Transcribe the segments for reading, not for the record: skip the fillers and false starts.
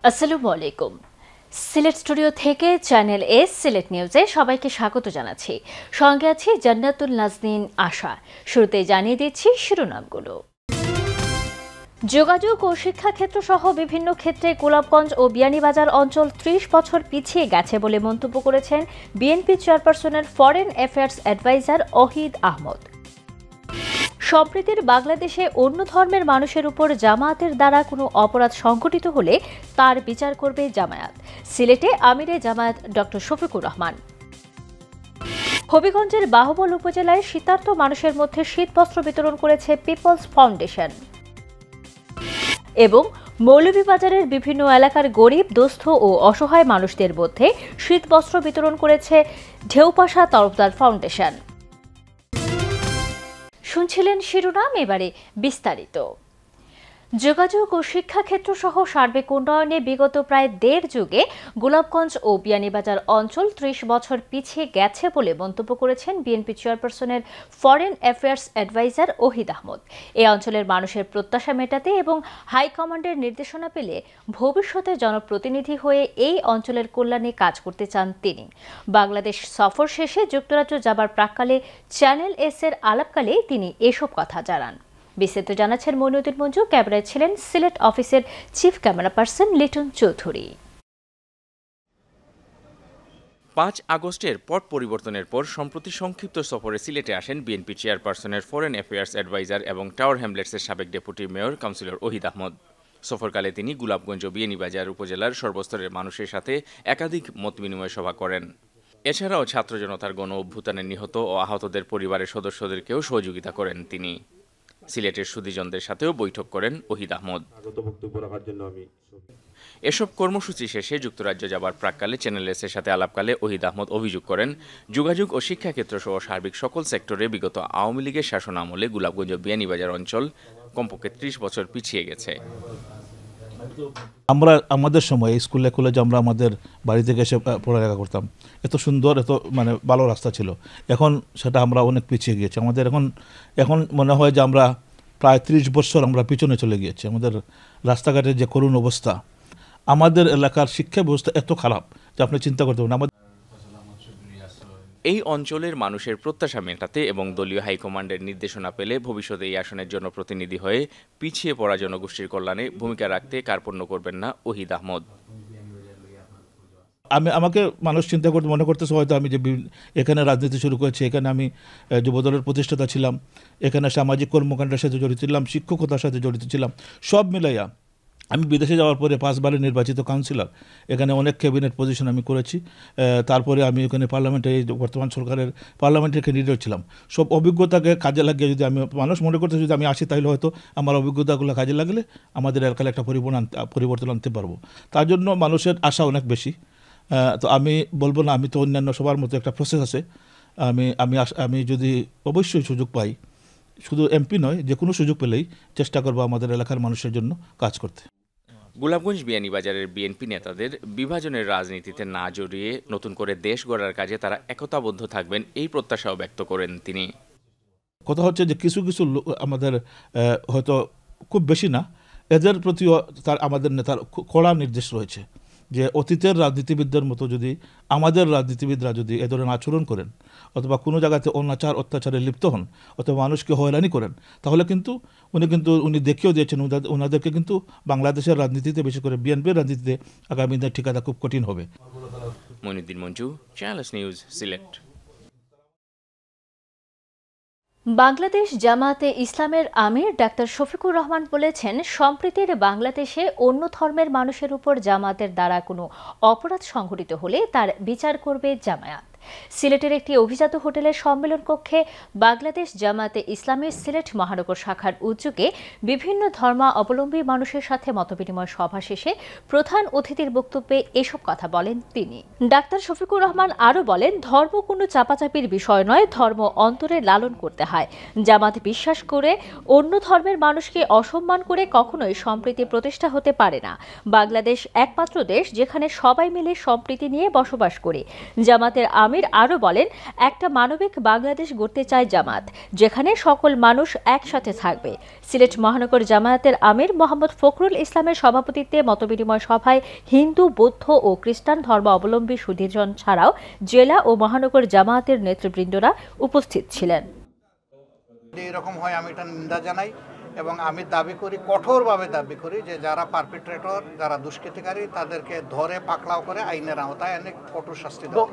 আসসালামু আলাইকুম। সিলেট স্টুডিও থেকে চ্যানেল এস সিলেট নিউজে সবাইকে স্বাগত জানাচ্ছি। সঙ্গে আছি জান্নাতুল নাজনীন আশা। শুরুতেই জানিয়ে দিচ্ছি শিরোনামগুলো। যোগাযোগ ও শিক্ষাক্ষেত্র সহ বিভিন্ন ক্ষেত্রে গোলাপগঞ্জ ও বিয়ানীবাজার অঞ্চল ৩০ বছর পিছিয়ে গেছে বলে মন্তব্য করেছেন বিএনপি চেয়ারপারসনের foreign affairs adviser Ohid Ahmed. সম্প্রীতির বাংলাদেশে অন্য ধর্মের মানুষের উপর জামায়াতের দ্বারা কোনো অপরাধ সংঘটিত হলে তার বিচার করবে জামায়াত। সিলেটে আমিরে জামায়াত ডক্টর শফিকুর রহমান। হবিগঞ্জের বাহুবল উপজেলায় শীতার্ত মানুষের মধ্যে শীতবস্ত্র বিতরণ করেছে পিপলস ফাউন্ডেশন। এবং মৌলভীবাজারের বিভিন্ন এলাকার গরিব, দুস্থ ও অসহায় মানুষদের মধ্যে শীতবস্ত্র বিতরণ করেছে ঢেউপাশা তরফদার ফাউন্ডেশন। শুনছিলেন শিরোনাম, এবারে বিস্তারিত। যোগাযোগ ও শিক্ষাক্ষেত্র সহ সার্বিক উন্নয়নে বিগত প্রায় দেড় যুগে গোলাপগঞ্জ ও বিয়ানীবাজার অঞ্চল ৩০ বছর পিছিয়ে গেছে বলে মন্তব্য করেছেন বিএনপি চেয়ারপারসনের foreign affairs adviser Ohid Ahmed. এই অঞ্চলের মানুষের প্রত্যাশা মেটাতে এবং হাইকমান্ডের নির্দেশনা পেলে ভবিষ্যতে জনপ্রতিনিধি হয়ে এই অঞ্চলের কল্যাণে কাজ করতে চান তিনি। বাংলাদেশ সফর শেষে যুক্তরাজ্য যাবার প্রাক্কালে চ্যানেল এস এর আলাপকালে তিনি এসব কথা জানান। বিস্তারিত জানাচ্ছেন মইনুদ্দিন মঞ্জু। ক্যামেরায় ছিলেন সিলেট অফিসের chief camera person Liton Chowdhury. ৫ আগস্টের পট পরিবর্তনের পর সম্প্রতি সংক্ষিপ্ত সফরে সিলেটে আসেন বিএনপি চেয়ারপারসনের ফরেন অ্যাফেয়ার্স অ্যাডভাইজার এবং টাওয়ার হ্যামলেটসের সাবেক deputy mayor councillor Ohid Ahmed. সফরকালে তিনি গোলাপগঞ্জ ও বিয়ানীবাজার উপজেলার সর্বস্তরের মানুষের সাথে একাধিক মত বিনিময় সভা করেন। এছাড়াও ছাত্র জনতার গণ অভ্যুত্থানে নিহত ও আহতদের পরিবারের সদস্যদেরকেও সহযোগিতা করেন তিনি। সিলেটের সুধীজনদের সাথেও বৈঠক করেন ওহিদ আহমদ। এসব কর্মসূচি শেষে যুক্তরাজ্য যাবার প্রাক্কালে চ্যানেল এস এর সাথে আলাপকালে ওহিদ আহমদ অভিযোগ করেন, যোগাযোগ ও শিক্ষাক্ষেত্র সহ সার্বিক সকল সেক্টরে বিগত আওয়ামী লীগের শাসন আমলে গোলাপগঞ্জ ও বিয়ানীবাজার অঞ্চল কমপক্ষে ৩০ বছর পিছিয়ে গেছে। আমরা আমাদের সময় স্কুলে কলেজে আমরা আমাদের বাড়ি থেকে এসে পড়ালেখা করতাম, এত সুন্দর, এত ভালো রাস্তা ছিল। এখন সেটা আমরা অনেক পিছিয়ে গিয়েছি। আমাদের এখন মনে হয় যে আমরা প্রায় ৩০ বছর আমরা পিছনে চলে গিয়েছি। আমাদের রাস্তাঘাটের যে করুণ অবস্থা, আমাদের এলাকার শিক্ষা ব্যবস্থা এত খারাপ যে আপনি চিন্তা করতে পারেন। এই অঞ্চলের মানুষের প্রত্যাশা মেটাতে এবং দলীয় হাইকমান্ডের নির্দেশনা পেলে ভবিষ্যতে এই আসনের জনপ্রতিনিধি হয়ে পিছিয়ে পড়া জনগোষ্ঠীর কল্যাণে ভূমিকা রাখতে কার্পণ্য করবেন না ওহিদ আহমদ। আমাকে মানুষ চিন্তা করতে মনে করতেছে হয়তো আমি যে এখানে রাজনীতি শুরু করেছি, এখানে আমি যুবদলের প্রতিষ্ঠাতা ছিলাম, এখানে সামাজিক কর্মকাণ্ডের সাথে জড়িত ছিলাম, শিক্ষকতার সাথে জড়িত ছিলাম, সব মিলাইয়া আমি বিদেশে যাওয়ার পরে 5 বারের নির্বাচিত কাউন্সিলর, এখানে অনেক ক্যাবিনেট পজিশন আমি করেছি। তারপরে আমি ওখানে পার্লামেন্টে, বর্তমান সরকারের পার্লামেন্টের ক্যান্ডিডেট ছিলাম। সব অভিজ্ঞতাকে কাজে লাগিয়ে যদি আমি, মানুষ মনে করতে যদি আমি আসি, তাহলে হয়তো আমার অভিজ্ঞতাগুলো কাজে লাগলে আমাদের এলাকায় একটা পরিবর্তন আনতে পারবো। তার জন্য মানুষের আশা অনেক বেশি। তো আমি বলবো না, আমি তো অন্যান্য সবার মতো একটা প্রসেস আছে। আমি যদি অবশ্যই সুযোগ পাই, শুধু এমপি নয়, যে কোনো সুযোগ পেলেই চেষ্টা করবো আমাদের এলাকার মানুষের জন্য কাজ করতে। গোলাপগঞ্জ বিয়ানীবাজারের বিএনপি নেতাদের বিভাজনের রাজনীতিতে না জড়িয়ে নতুন করে দেশ গড়ার কাজে তারা একতাবদ্ধ থাকবেন, এই প্রত্যাশাও ব্যক্ত করেন তিনি। কথা হচ্ছে যে কিছু কিছু আমাদের হয়তো খুব বেশি না, এদের প্রতিও আমাদের নেতার কড়া নির্দেশ রয়েছে যে অতীতের রাজনীতিবিদদের মতো যদি আমাদের রাজনীতিবিদরা যদি এ ধরনের আচরণ করেন অথবা কোনো জায়গাতে অত্যাচারে লিপ্ত হন অথবা মানুষকে হয়রানি করেন, তাহলে কিন্তু উনি দেখিয়েও দিয়েছেন ওনাদেরকে কিন্তু বাংলাদেশের রাজনীতিতে, বিশেষ করে বিএনপির রাজনীতিতে আগামী দিনে ঠিকানা খুব কঠিন হবে। Moinuddin Manju, channel S news, Sylhet. Bangladesh জামায়াতে ইসলামের আমির ডাক্তার শফিকুর রহমান বলেছেন, সম্প্রীতির বাংলাদেশে অন্য ধর্মের মানুষের উপর জামায়াতের দ্বারা কোনো অপরাধ সংঘটিত হলে তার বিচার করবে জামায়াত। সিলেটের একটি অভিজাত হোটেলের সম্মেলন কক্ষে বাংলাদেশ জামায়াতে ইসলামের সিলেট মহানগর শাখার উদ্যোগে বিভিন্ন ধর্মাবলম্বী মানুষের সাথে মতবিনিময় সভা শেষে প্রধান অতিথির বক্তব্যে এসব কথা বলেন তিনি। ডাক্তার শফিকুর রহমান আরও বলেন, ধর্ম কোনো চাপাচাপির বিষয় নয়, ধর্ম অন্তরে লালন করতে হয়। জামাত বিশ্বাস করে অন্য ধর্মের মানুষকে অসম্মান করে কখনোই সম্প্রীতি প্রতিষ্ঠা হতে পারে না। বাংলাদেশ একমাত্র দেশ যেখানে সবাই মিলে সম্প্রীতি নিয়ে বসবাস করে। জামাতের আমির আরও বলেন, একটা মানবিক বাংলাদেশ গড়তে চায় জামাত, যেখানে সকল মানুষ একসাথে থাকবে। সিলেট মহানগর জামায়াতের আমির মোহাম্মদ ফখরুল ইসলামের সভাপতিত্বে মতবিনিময় সভায় হিন্দু, বৌদ্ধ ও খ্রিস্টান ধর্মাবলম্বী সুধীজন ছাড়াও জেলা ও মহানগর জামায়াতের নেতৃবৃন্দরা উপস্থিত ছিলেন। এরকম হয় আমি এটা নিন্দা জানাই এবং আমি দাবি করি, কঠোরভাবে দাবি করি যে যারা পারপিট্রেটর, যারা দুষ্কৃতিকারী, তাদেরকে ধরে পাকড়াও করে আইনের আওতায় এনে কঠোর শাস্তি দেওয়া।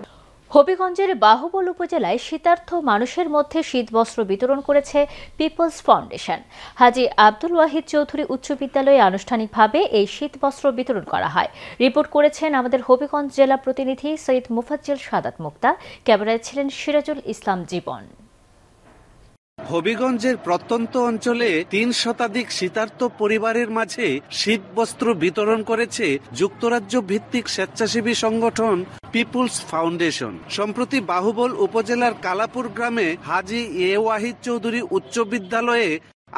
হবিগঞ্জের বাহুবল উপজেলায় শীতার্থ মানুষের মধ্যে শীতবস্ত্র বিতরণ করেছে পিপলস ফাউন্ডেশন। হাজী আব্দুল ওয়াহিদ চৌধুরী উচ্চ বিদ্যালয়ে আনুষ্ঠানিকভাবে এই শীতবস্ত্র বিতরণ করা হয়। রিপোর্ট করেছেন আমাদের হবিগঞ্জ জেলা প্রতিনিধি সৈয়দ মুফাজ্জল সাদাত মুক্তা। ক্যামেরায় ছিলেন সিরাজুল ইসলাম জীবন। হবিগঞ্জের প্রত্যন্ত অঞ্চলে ৩ শতাধিক শীতার্ত পরিবারের মাঝে শীতবস্ত্র বিতরণ করেছে যুক্তরাজ্য ভিত্তিক স্বেচ্ছাসেবী সংগঠন পিপলস ফাউন্ডেশন। সম্প্রতি বাহুবল উপজেলার কালাপুর গ্রামে হাজী ওয়াহিদ চৌধুরী উচ্চ বিদ্যালয়ে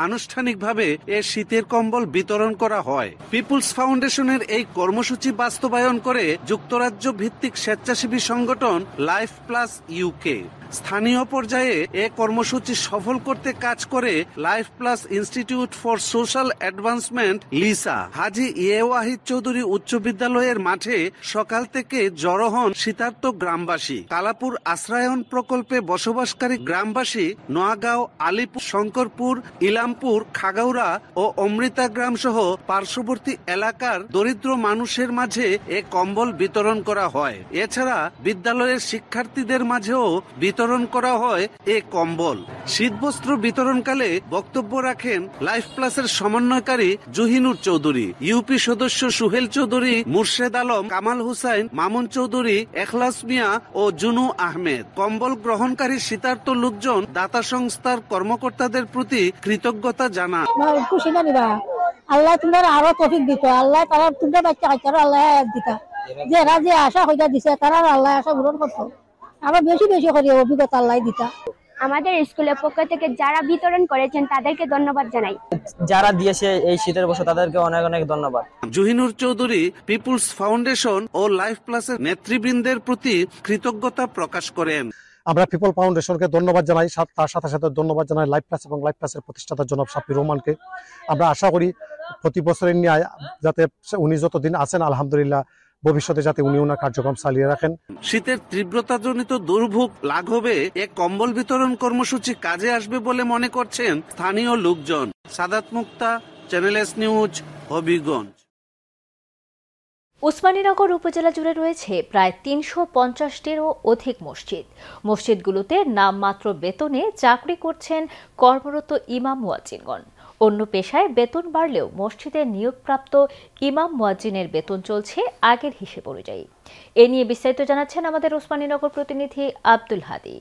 আনুষ্ঠানিকভাবে এ শীতের কম্বল বিতরণ করা হয়। পিপলস ফাউন্ডেশনের এই কর্মসূচি বাস্তবায়ন করে যুক্তরাজ্য ভিত্তিক স্বেচ্ছাসেবী সংগঠন লাইফ প্লাস ইউকে। স্থানীয় পর্যায়ে এ কর্মসূচি সফল করতে কাজ করে life plus institute for social advancement LISA. Haji Wahid Chowdhury উচ্চ বিদ্যালয়ের মাঠে সকাল থেকে জড়ো হন শীতার্ত গ্রামবাসী। কালাপুর আশ্রয়ন প্রকল্পে বসবাসকারী গ্রামবাসী নোয়াগাঁও, আলিপুর, শঙ্করপুর, ইলামপুর, খাগাউড়া ও অমৃতা গ্রাম সহ পার্শ্ববর্তী এলাকার দরিদ্র মানুষের মাঝে এ কম্বল বিতরণ করা হয়। এছাড়া বিদ্যালয়ের শিক্ষার্থীদের মাঝেও বিতরণ করা হয় এ কম্বল। শীতবস্ত্র বিতরণকালে বক্তব্য রাখেন লাইফ প্লাসের সমন্বয়কারী জহিনুর চৌধুরী, ইউপি সদস্য সুহেল চৌধুরী, মুর্শেদ আলম, কামাল হুসাইন, মামুন চৌধুরী, এখলাস মিয়া ও জুনু আহমেদ। কম্বল গ্রহণকারী শীতার্ত লোকজন দাতা সংস্থার কর্মকর্তাদের প্রতি কৃতজ্ঞতা জানান। খুশি না নিবা, আল্লাহ তোমার আরো তৌফিক দিত, আল্লাহ তারা তোমরা বাচ্চা কাচ্চারও আল্লাহ দিতা, যারা যে আশা হইতা দিছে তারা আল্লাহ আশা পূরণ করতো, আরো বেশি বেশি করে অভিজ্ঞতা আল্লাহ দিতা। আমাদের স্কুলের পক্ষ থেকে যারা বিতরণ করেছেন তাদেরকে ধন্যবাদ জানাই। যারা দিয়েছে এই শীতের বছর তাদেরকে অনেক অনেক ধন্যবাদ। জহিনুর চৌধুরী পিপলস ফাউন্ডেশন ও লাইফ প্লাসের নেতৃবৃন্দের প্রতি কৃতজ্ঞতা প্রকাশ করেন। আমরা পিপল ফাউন্ডেশনকে ধন্যবাদ জানাই, তার সাথে সাথে ধন্যবাদ জানাই লাইফ প্লাস এবং লাইফ প্লাসের প্রতিষ্ঠাতা জনাব সাব্বির রহমানকে। আমরা আশা করি প্রতি বছরের ন্যায় যাতে উনি যতদিন আছেন আলহামদুলিল্লাহ ভবিষ্যতে যাতে উনি ওনার কার্যক্রম চালিয়ে রাখেন। শীতের তীব্রতাজনিত দুর্ভোগ লাঘবে এক কম্বল বিতরণ কর্মসূচি কাজে আসবে বলে মনে করছেন স্থানীয় লোকজন। Sadat Mukta, channel S news, Habiganj. Osmaninagar upazila জুড়ে রয়েছে প্রায় ৩৫০টিরও অধিক মসজিদ। মসজিদগুলোতে নামমাত্র বেতনে চাকরি করছেন কর্মরত ইমাম মুয়াজ্জিনগণ। অন্য পেশায় বেতন বাড়লেও মসজিদে নিয়োগপ্রাপ্ত ইমাম মুয়াজ্জিনের বেতন চলছে আগের হিসেব অনুযায়ী। এ নিয়ে বিস্তারিত জানাচ্ছেন আমাদের উসমানীনগর প্রতিনিধি আব্দুল হাদি।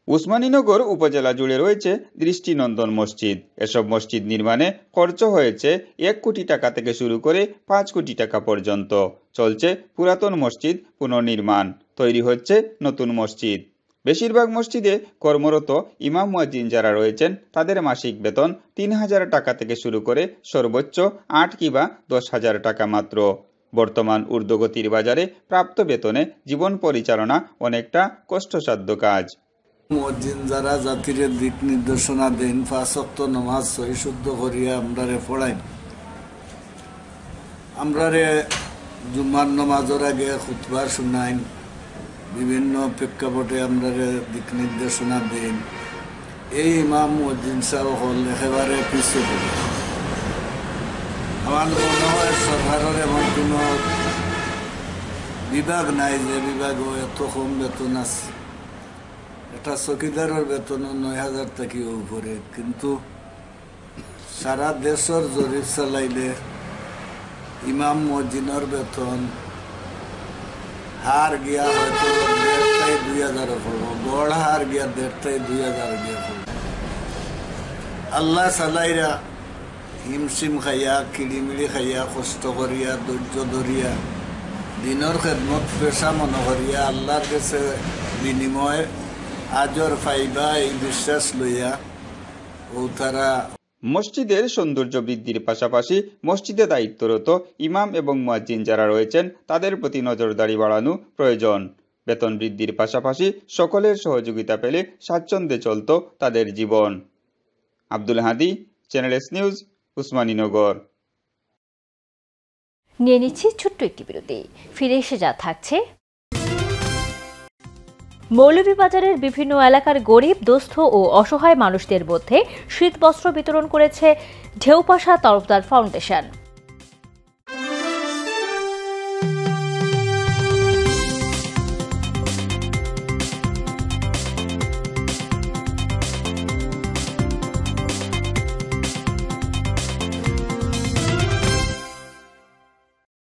উসমানীনগর উপজেলা জুড়ে রয়েছে দৃষ্টিনন্দন মসজিদ। এসব মসজিদ নির্মাণে খরচ হয়েছে ১ কোটি টাকা থেকে শুরু করে ৫ কোটি টাকা পর্যন্ত। চলছে পুরাতন মসজিদ পুনর্নির্মাণ, তৈরি হচ্ছে নতুন মসজিদ। বেশিরভাগ মসজিদে কর্মরত ইমাম মুয়াজ্জিন যারা রয়েছেন তাদের মাসিক বেতন ৩,০০০ টাকা থেকে শুরু করে সর্বোচ্চ ৮ কিংবা ১০,০০০ টাকা মাত্র। বর্তমান ঊর্ধ্বগতির বাজারে প্রাপ্ত বেতনে জীবন পরিচালনা অনেকটা কষ্টসাধ্য কাজ। মুয়াজ্জিন যারা জাতির দিক নির্দেশনা দেন, ৫ ওয়াক্ত নামাজ সহি শুদ্ধ করিয়া আমরারে পড়াইন, আমরারে জুমার নামাজের আগে খুতবা শুনাইন, বিভিন্ন প্রেক্ষাপটে আমরারে দিক নির্দেশনা দেন। এই ইমাম মুয়াজ্জিন সাহেব হল একেবারে পিছিয়ে পড়ে। আমার মনে হয় সরকারের এমন কোনো বিভাগ নাই যে বিভাগও এত কম বেতন আছে। এটা চকিদারের বেতন ৯,০০০ থেকে উপরে, কিন্তু সারা দেশের জরিপ চালাইলে ইমাম মুয়াজ্জিনের বেতন হার গিয়া হয়তো ১,৫০০-২,০০০ পড়ব, গড় হার গিয়া ১,৫০০-২,০০০ গিয়া পড়ব। আল্লাহ চালাইরা হিমশিম খাইয়া, কিড়িমিড়ি খাইয়া, কষ্ট করিয়া, ধৈর্য ধরিয়া, দিনের খেদমত পেশা মনে করিয়া আল্লাহর কাছে বিনিময় আজর পাইবা এই বিশ্বাস লইয়া ও তারা মসজিদের সৌন্দর্য বৃদ্ধির পাশাপাশি মসজিদে দায়িত্বরত ইমাম এবং মুয়াজ্জিন যারা রয়েছেন তাদের প্রতি নজরদারি বাড়ানো প্রয়োজন। বেতন বৃদ্ধির পাশাপাশি সকলের সহযোগিতা পেলে স্বাচ্ছন্দ্যে চলত তাদের জীবন। আব্দুল হাদি, চ্যানেল এস নিউজ, উসমানীনগর। নিয়ে নিচ্ছি ছোট্ট একটি বিরতি, ফিরে এসে যা থাকছে। মৌলভীবাজারের বিভিন্ন এলাকার গরিব, দুস্থ ও অসহায় মানুষদের মধ্যে শীতবস্ত্র বিতরণ করেছে ঢেউপাশা তরফদার ফাউন্ডেশন।